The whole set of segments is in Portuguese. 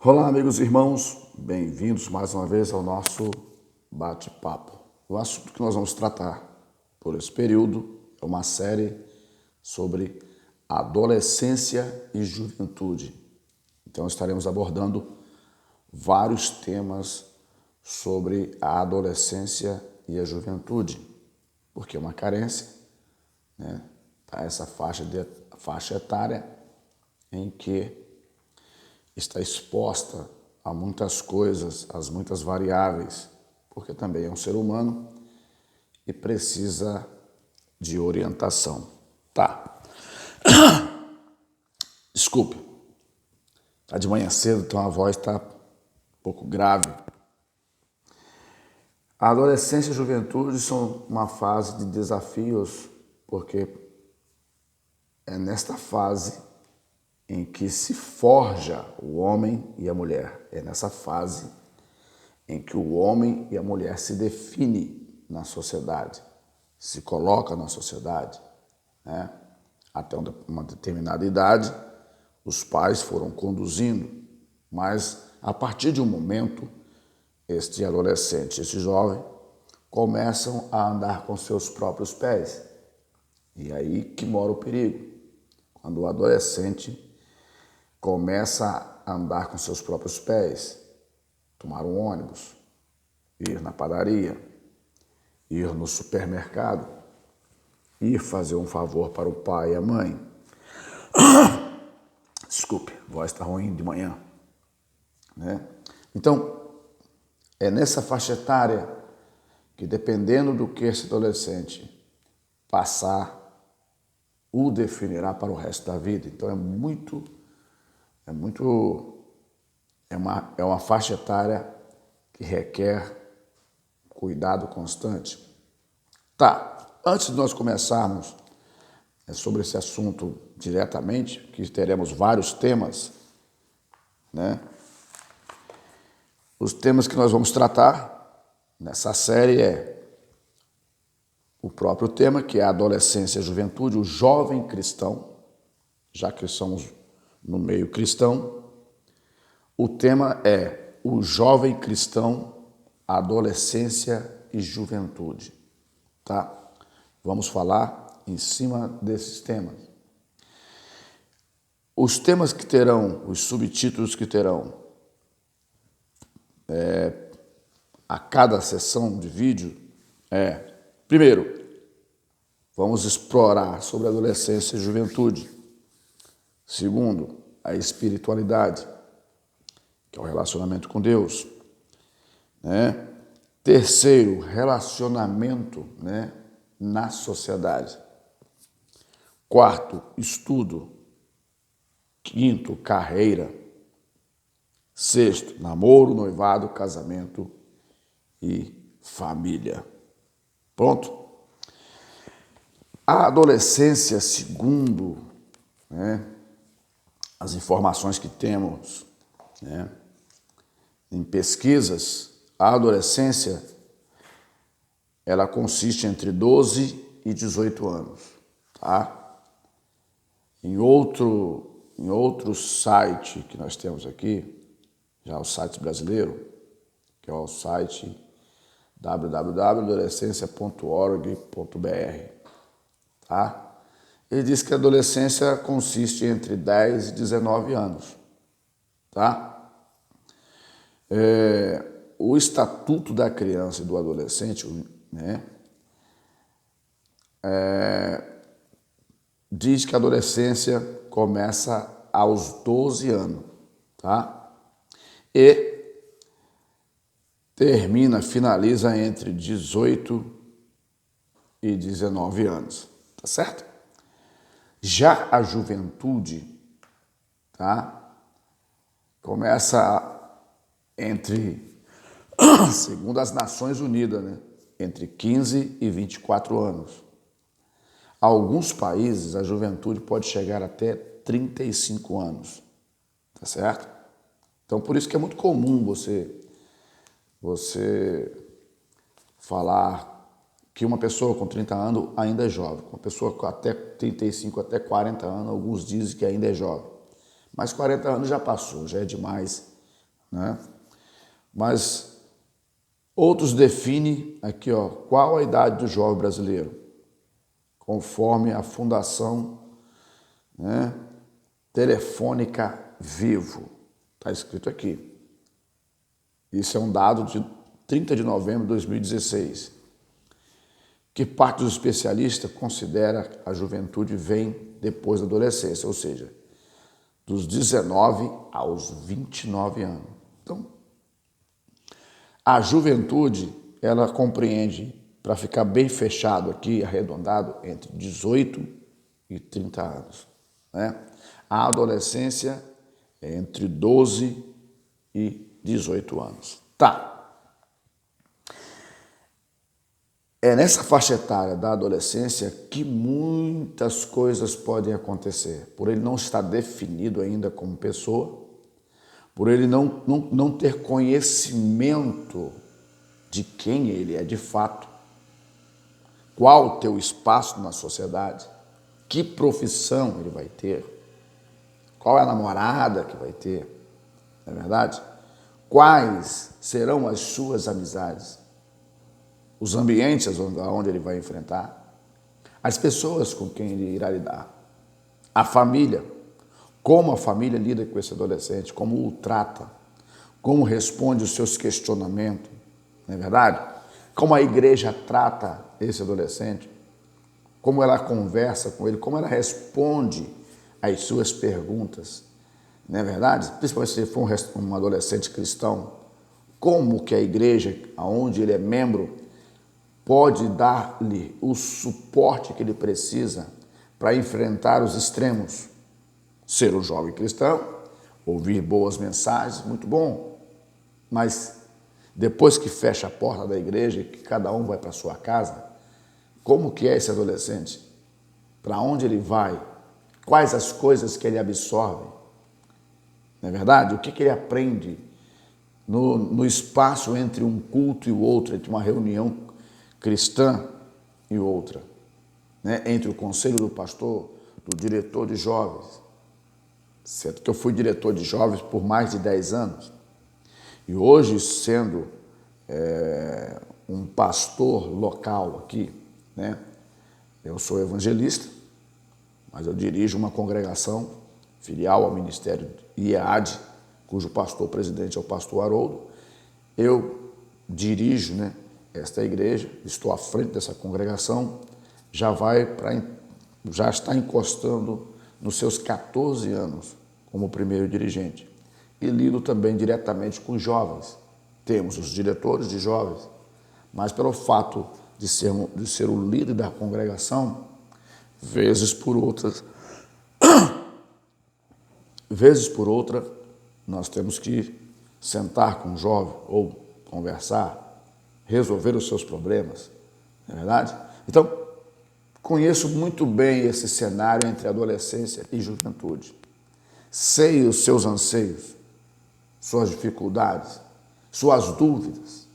Olá, amigos e irmãos, bem-vindos mais uma vez ao nosso bate-papo. O assunto que nós vamos tratar por esse período é uma série sobre adolescência e juventude. Então, estaremos abordando vários temas sobre a adolescência e a juventude, porque é uma carência, né? Tá essa faixa etária em que está exposta a muitas coisas, às muitas variáveis, porque também é um ser humano e precisa de orientação. Tá. Desculpe. Tá de manhã cedo, então a voz está um pouco grave. A adolescência e a juventude são uma fase de desafios, porque é nesta fase em que se forja o homem e a mulher. É nessa fase em que o homem e a mulher se definem na sociedade, se coloca na sociedade, né? Até uma determinada idade, os pais foram conduzindo, mas a partir de um momento, este adolescente, este jovem, começam a andar com seus próprios pés. E aí que mora o perigo. Quando o adolescente começa a andar com seus próprios pés, tomar um ônibus, ir na padaria, ir no supermercado, ir fazer um favor para o pai e a mãe. Desculpe, a voz está ruim de manhã, né? Então, é nessa faixa etária que, dependendo do que esse adolescente passar, o definirá para o resto da vida. Então, é uma faixa etária que requer cuidado constante. Tá, antes de nós começarmos sobre esse assunto diretamente, que teremos vários temas, né? Os temas que nós vamos tratar nessa série é o próprio tema, que é a adolescência e a juventude, o jovem cristão, já que somos no meio cristão. O tema é o jovem cristão, adolescência e juventude, tá? Vamos falar em cima desses temas. Os temas que terão, os subtítulos que terão a cada sessão de vídeo primeiro, vamos explorar sobre a adolescência e juventude. Segundo, a espiritualidade, que é o relacionamento com Deus, né? Terceiro, relacionamento, né, na sociedade. Quarto, estudo. Quinto, carreira. Sexto, namoro, noivado, casamento e família. Pronto? A adolescência, segundo, né, as informações que temos, né, em pesquisas, a adolescência ela consiste entre 12 e 18 anos, tá? Em outro site que nós temos aqui, já o site brasileiro, que é o site www.adolescencia.org.br, tá? Ele diz que a adolescência consiste entre 10 e 19 anos, tá? O Estatuto da Criança e do Adolescente, né, diz que a adolescência começa aos 12 anos, tá? E finaliza entre 18 e 19 anos, tá certo? Já a juventude, tá, começa segundo as Nações Unidas, né, entre 15 e 24 anos. Alguns países, a juventude pode chegar até 35 anos, tá certo? Então, por isso que é muito comum você falar que uma pessoa com 30 anos ainda é jovem, uma pessoa com até 35, até 40 anos, alguns dizem que ainda é jovem. Mas 40 anos já passou, já é demais né? Mas outros definem aqui, ó, qual a idade do jovem brasileiro, conforme a Fundação, né, Telefônica Vivo. Está escrito aqui. Isso é um dado de 30 de novembro de 2016. Que parte dos especialistas considera a juventude vem depois da adolescência, ou seja, dos 19 aos 29 anos. Então, a juventude, ela compreende, para ficar bem fechado aqui, arredondado, entre 18 e 30 anos, né? A adolescência é entre 12 e 18 anos. Tá. É nessa faixa etária da adolescência que muitas coisas podem acontecer. Por ele não estar definido ainda como pessoa, por ele não ter conhecimento de quem ele é de fato, qual o teu espaço na sociedade, que profissão ele vai ter, qual é a namorada que vai ter, não é verdade? Quais serão as suas amizades, os ambientes onde ele vai enfrentar, as pessoas com quem ele irá lidar, a família, como a família lida com esse adolescente, como o trata, como responde os seus questionamentos, não é verdade? Como a igreja trata esse adolescente, como ela conversa com ele, como ela responde às suas perguntas, não é verdade? Principalmente se ele for um adolescente cristão, como que a igreja, onde ele é membro, pode dar-lhe o suporte que ele precisa para enfrentar os extremos. Ser um jovem cristão, ouvir boas mensagens, muito bom, mas depois que fecha a porta da igreja e que cada um vai para a sua casa, como que é esse adolescente? Para onde ele vai? Quais as coisas que ele absorve? Não é verdade? O que ele aprende no espaço entre um culto e o outro, entre uma reunião cristã e outra, né? Entre o conselho do pastor, do diretor de jovens. Certo que eu fui diretor de jovens por mais de 10 anos. E hoje, sendo um pastor local aqui, né? Eu sou evangelista, mas eu dirijo uma congregação filial ao Ministério IEAD, cujo pastor-presidente é o pastor Haroldo. Eu dirijo, né, esta igreja, estou à frente dessa congregação, já está encostando nos seus 14 anos como primeiro dirigente. E lido também diretamente com jovens. Temos os diretores de jovens, mas pelo fato de ser o líder da congregação, vezes por outra, nós temos que sentar com o jovem ou conversar, resolver os seus problemas, não é verdade? Então, conheço muito bem esse cenário entre adolescência e juventude. Sei os seus anseios, suas dificuldades, suas dúvidas,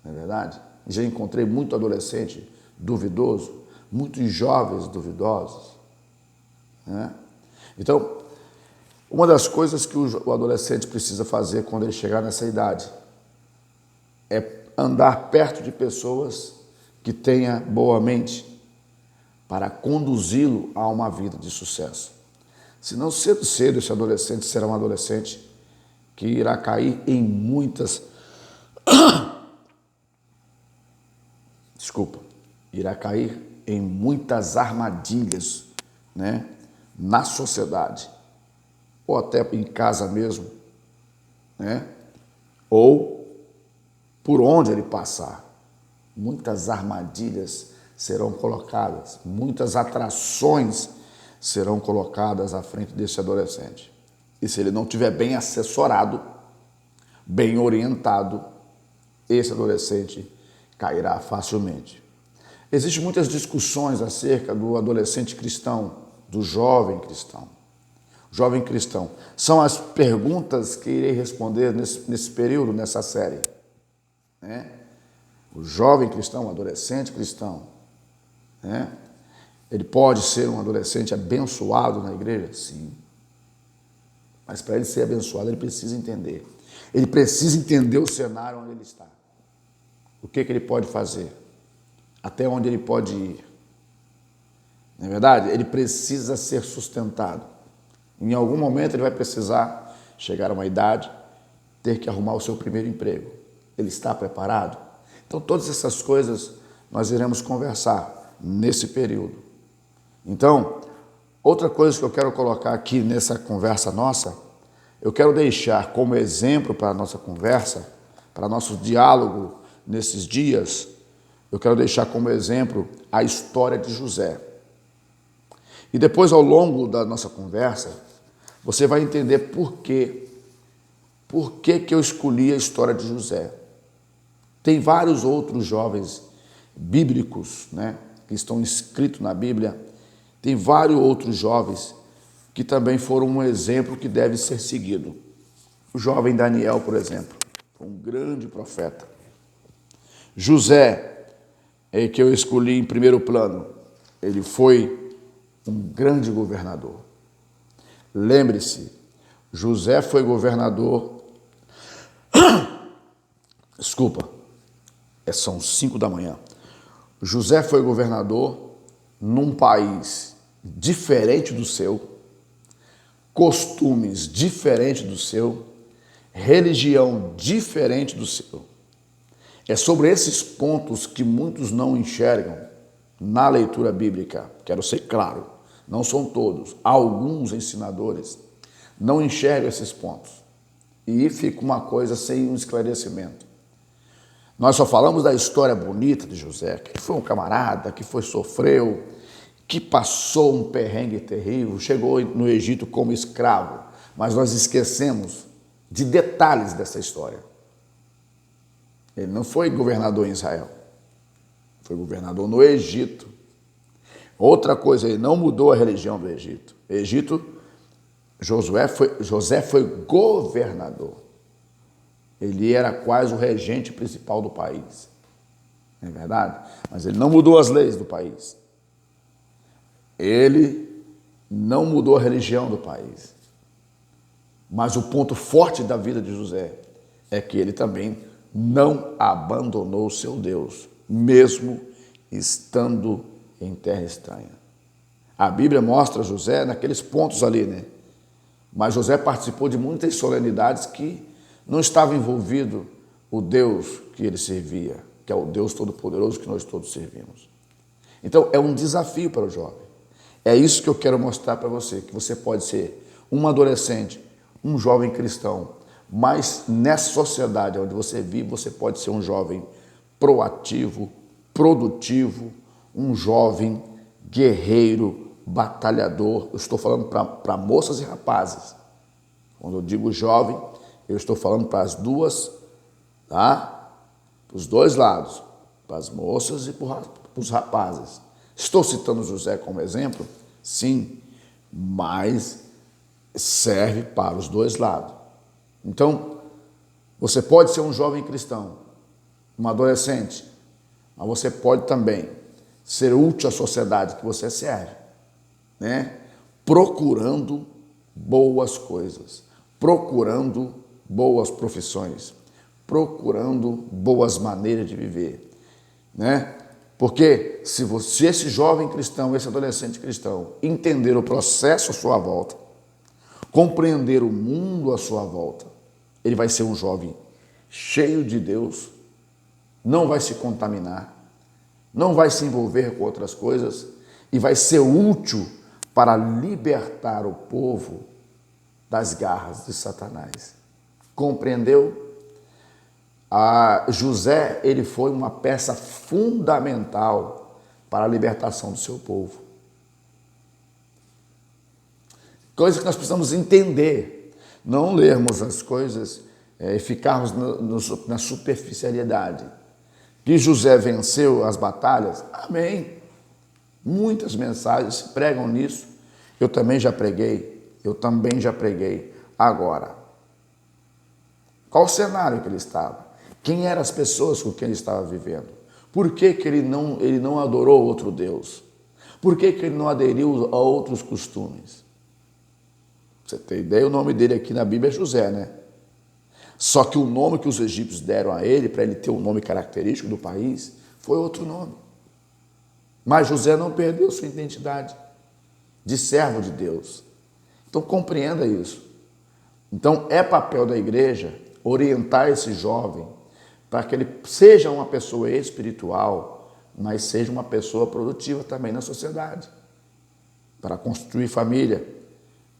não é verdade? Já encontrei muito adolescente duvidoso, muitos jovens duvidosos, né? Então, uma das coisas que o adolescente precisa fazer quando ele chegar nessa idade é andar perto de pessoas que tenham boa mente para conduzi-lo a uma vida de sucesso. Senão, cedo, esse adolescente será um adolescente que irá cair em muitas... irá cair em muitas armadilhas, né, na sociedade, ou até em casa mesmo, né, ou por onde ele passar. Muitas armadilhas serão colocadas, muitas atrações serão colocadas à frente desse adolescente. E se ele não estiver bem assessorado, bem orientado, esse adolescente cairá facilmente. Existem muitas discussões acerca do adolescente cristão, do jovem cristão. Jovem cristão. São as perguntas que irei responder nesse período, nessa série, né? O jovem cristão, o adolescente cristão, né? Ele pode ser um adolescente abençoado na igreja? Sim. Mas para ele ser abençoado, ele precisa entender Ele precisa entender o cenário onde ele está. O que ele pode fazer? Até onde ele pode ir? Não é verdade? Ele precisa ser sustentado. Em algum momento ele vai precisar chegar a uma idade, ter que arrumar o seu primeiro emprego. Ele está preparado? Então todas essas coisas nós iremos conversar nesse período. Então, outra coisa que eu quero colocar aqui nessa conversa nossa, eu quero deixar como exemplo para a nossa conversa, para nosso diálogo nesses dias, eu quero deixar como exemplo a história de José. E depois, ao longo da nossa conversa, você vai entender por que eu escolhi a história de José. Tem vários outros jovens bíblicos, né, que estão escritos na Bíblia. Tem vários outros jovens que também foram um exemplo que deve ser seguido. O jovem Daniel, por exemplo, foi um grande profeta. José, que eu escolhi em primeiro plano, ele foi um grande governador. Lembre-se, José foi governador. Desculpa, são 5 da manhã. José foi governador num país diferente do seu, costumes diferentes do seu, religião diferente do seu. É sobre esses pontos que muitos não enxergam na leitura bíblica. Quero ser claro, não são todos. Alguns ensinadores não enxergam esses pontos. E fica uma coisa sem um esclarecimento. Nós só falamos da história bonita de José, que foi um camarada, que sofreu, que passou um perrengue terrível, chegou no Egito como escravo. Mas nós esquecemos de detalhes dessa história. Ele não foi governador em Israel, foi governador no Egito. Outra coisa, ele não mudou a religião do Egito. José foi governador. Ele era quase o regente principal do país. Não é verdade? Mas ele não mudou as leis do país. Ele não mudou a religião do país. Mas o ponto forte da vida de José é que ele também não abandonou o seu Deus, mesmo estando em terra estranha. A Bíblia mostra José naqueles pontos ali, né? Mas José participou de muitas solenidades que não estava envolvido o Deus que ele servia, que é o Deus Todo-Poderoso que nós todos servimos. Então, é um desafio para o jovem. É isso que eu quero mostrar para você, que você pode ser um adolescente, um jovem cristão, mas nessa sociedade onde você vive, você pode ser um jovem proativo, produtivo, um jovem guerreiro, batalhador. Eu estou falando para moças e rapazes. Quando eu digo jovem, eu estou falando para as duas, tá? Para os dois lados, para as moças e para os rapazes. Estou citando José como exemplo? Sim, mas serve para os dois lados. Então, você pode ser um jovem cristão, um adolescente, mas você pode também ser útil à sociedade que você serve, né? Procurando boas coisas, procurando boas profissões, procurando boas maneiras de viver, né? Porque se esse jovem cristão, esse adolescente cristão, entender o processo à sua volta, compreender o mundo à sua volta, ele vai ser um jovem cheio de Deus, não vai se contaminar, não vai se envolver com outras coisas e vai ser útil para libertar o povo das garras de Satanás. Compreendeu? José, ele foi uma peça fundamental para a libertação do seu povo. Coisa que nós precisamos entender, não lermos as coisas e ficarmos na superficialidade. Que José venceu as batalhas, amém. Muitas mensagens se pregam nisso, eu também já preguei. Agora, qual o cenário que ele estava? Quem eram as pessoas com quem ele estava vivendo? Por que ele não adorou outro Deus? Por que ele não aderiu a outros costumes? Você tem ideia? O nome dele aqui na Bíblia é José, né? Só que o nome que os egípcios deram a ele, para ele ter o nome característico do país, foi outro nome. Mas José não perdeu sua identidade de servo de Deus. Então compreenda isso. Então é papel da igreja orientar esse jovem para que ele seja uma pessoa espiritual, mas seja uma pessoa produtiva também na sociedade, para construir família,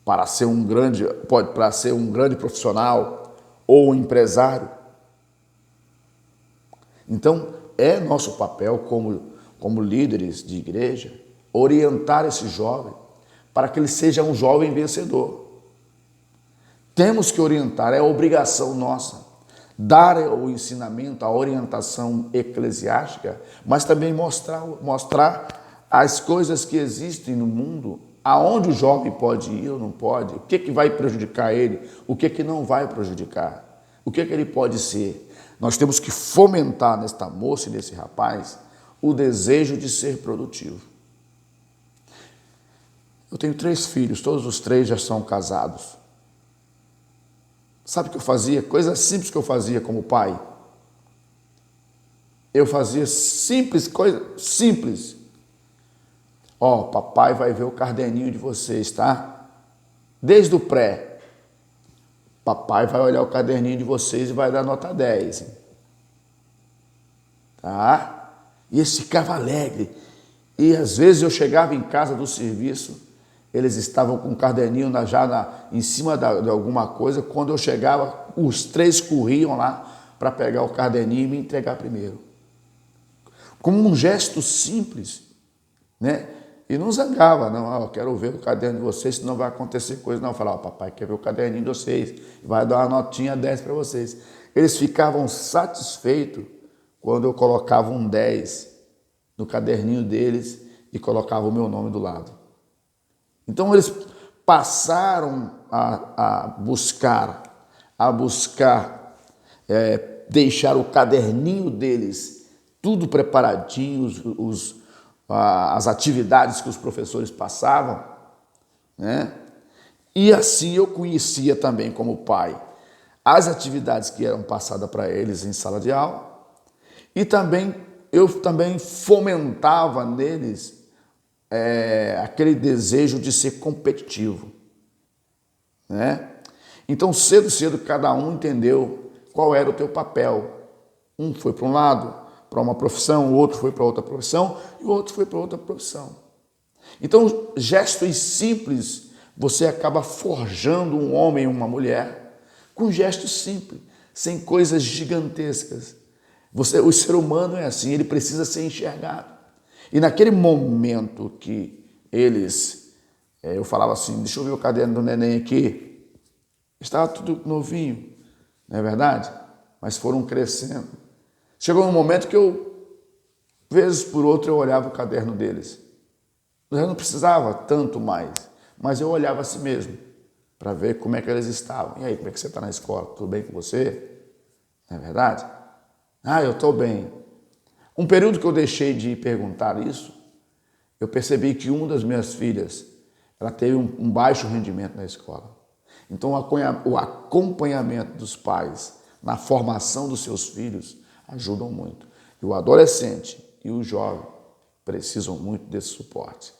para ser um grande profissional ou um empresário. Então é nosso papel como líderes de igreja orientar esse jovem para que ele seja um jovem vencedor. Temos que orientar, é obrigação nossa, dar o ensinamento, a orientação eclesiástica, mas também mostrar as coisas que existem no mundo, aonde o jovem pode ir ou não pode, o que vai prejudicar ele, o que não vai prejudicar, o que ele pode ser. Nós temos que fomentar nesta moça e nesse rapaz o desejo de ser produtivo. Eu tenho 3 filhos, todos os 3 já são casados. Sabe o que eu fazia? Coisa simples que eu fazia como pai. Eu fazia coisa simples. Ó, papai vai ver o caderninho de vocês, tá? Desde o pré. Papai vai olhar o caderninho de vocês e vai dar nota 10. Tá? E eles ficavam alegres. E às vezes eu chegava em casa do serviço, eles estavam com o caderninho em cima de alguma coisa. Quando eu chegava, os 3 corriam lá para pegar o caderninho e me entregar primeiro. Como um gesto simples, né? E não zangava, não, eu quero ver o caderno de vocês, senão vai acontecer coisa. Não, eu falava, papai quer ver o caderninho de vocês, vai dar uma notinha 10 para vocês. Eles ficavam satisfeitos quando eu colocava um 10 no caderninho deles e colocava o meu nome do lado. Então eles passaram a buscar deixar o caderninho deles tudo preparadinho, as atividades que os professores passavam, né? E assim eu conhecia também como pai as atividades que eram passadas para eles em sala de aula, e eu também fomentava neles aquele desejo de ser competitivo, né? Então cedo cada um entendeu qual era o teu papel. Um foi para um lado, para uma profissão, o outro foi para outra profissão e o outro foi para outra profissão. Então, gestos simples, você acaba forjando um homem e uma mulher com gestos simples, sem coisas gigantescas. O ser humano é assim, ele precisa ser enxergado. E naquele momento que eu falava assim, deixa eu ver o caderno do neném aqui, estava tudo novinho, não é verdade? Mas foram crescendo. Chegou um momento que vezes por outra, eu olhava o caderno deles. Eu não precisava tanto mais, mas eu olhava a si mesmo, para ver como é que eles estavam. E aí, como é que você está na escola? Tudo bem com você? Não é verdade? Ah, eu estou bem. Um período que eu deixei de perguntar isso, eu percebi que uma das minhas filhas, ela teve um baixo rendimento na escola. Então, o acompanhamento dos pais na formação dos seus filhos ajudam muito. E o adolescente e o jovem precisam muito desse suporte.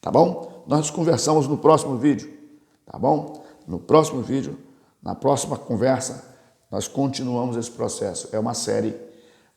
Tá bom? Nós conversamos no próximo vídeo. Tá bom? No próximo vídeo, na próxima conversa, nós continuamos esse processo. É uma série,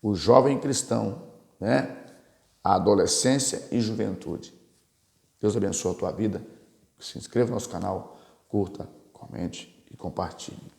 o jovem cristão, né? A adolescência e juventude. Deus abençoe a tua vida. Se inscreva no nosso canal, curta, comente e compartilhe.